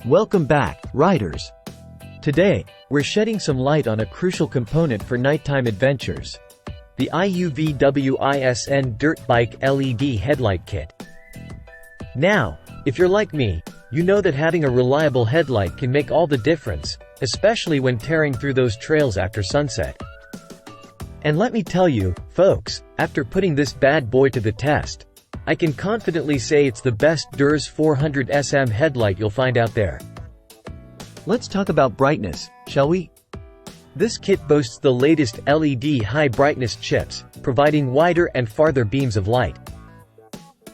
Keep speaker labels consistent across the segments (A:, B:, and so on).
A: Welcome back, riders. Today, we're shedding some light on a crucial component for nighttime adventures. The IUVWISN Dirt Bike LED Headlight Kit. Now, if you're like me, you know that having a reliable headlight can make all the difference, especially when tearing through those trails after sunset. And let me tell you, folks, after putting this bad boy to the test, I can confidently say it's the best DRZ400SM headlight you'll find out there. Let's talk about brightness, shall we? This kit boasts the latest LED high-brightness chips, providing wider and farther beams of light.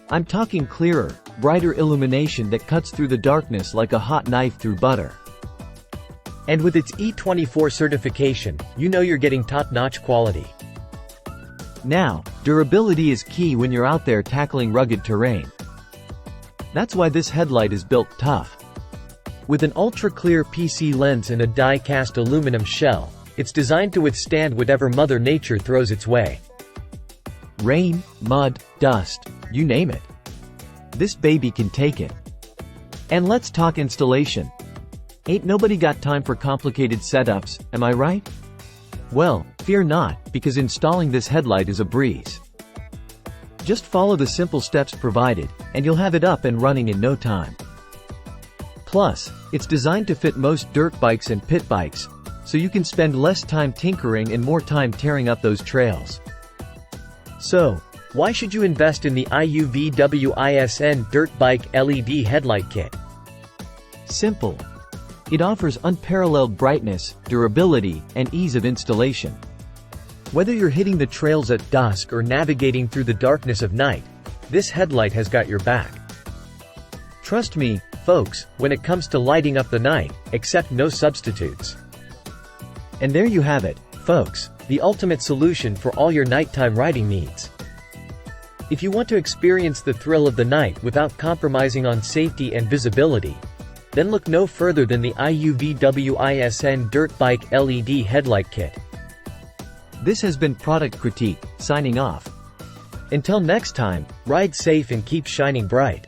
A: I'm talking clearer, brighter illumination that cuts through the darkness like a hot knife through butter. And with its E24 certification, you know you're getting top-notch quality. Now, durability is key when you're out there tackling rugged terrain. That's why this headlight is built tough. With an ultra-clear PC lens and a die-cast aluminum shell, it's designed to withstand whatever Mother Nature throws its way. Rain, mud, dust, you name it. This baby can take it. And let's talk installation. Ain't nobody got time for complicated setups, am I right? Well, fear not, because installing this headlight is a breeze. Just follow the simple steps provided, and you'll have it up and running in no time. Plus, it's designed to fit most dirt bikes and pit bikes, so you can spend less time tinkering and more time tearing up those trails. So, why should you invest in the IUVWISN Dirt Bike LED Headlight Kit? Simple. It offers unparalleled brightness, durability, and ease of installation. Whether you're hitting the trails at dusk or navigating through the darkness of night, this headlight has got your back. Trust me, folks, when it comes to lighting up the night, accept no substitutes. And there you have it, folks, the ultimate solution for all your nighttime riding needs. If you want to experience the thrill of the night without compromising on safety and visibility, then look no further than the IUVWISN Dirt Bike LED Headlight Kit. This has been Product Critique, signing off. Until next time, ride safe and keep shining bright.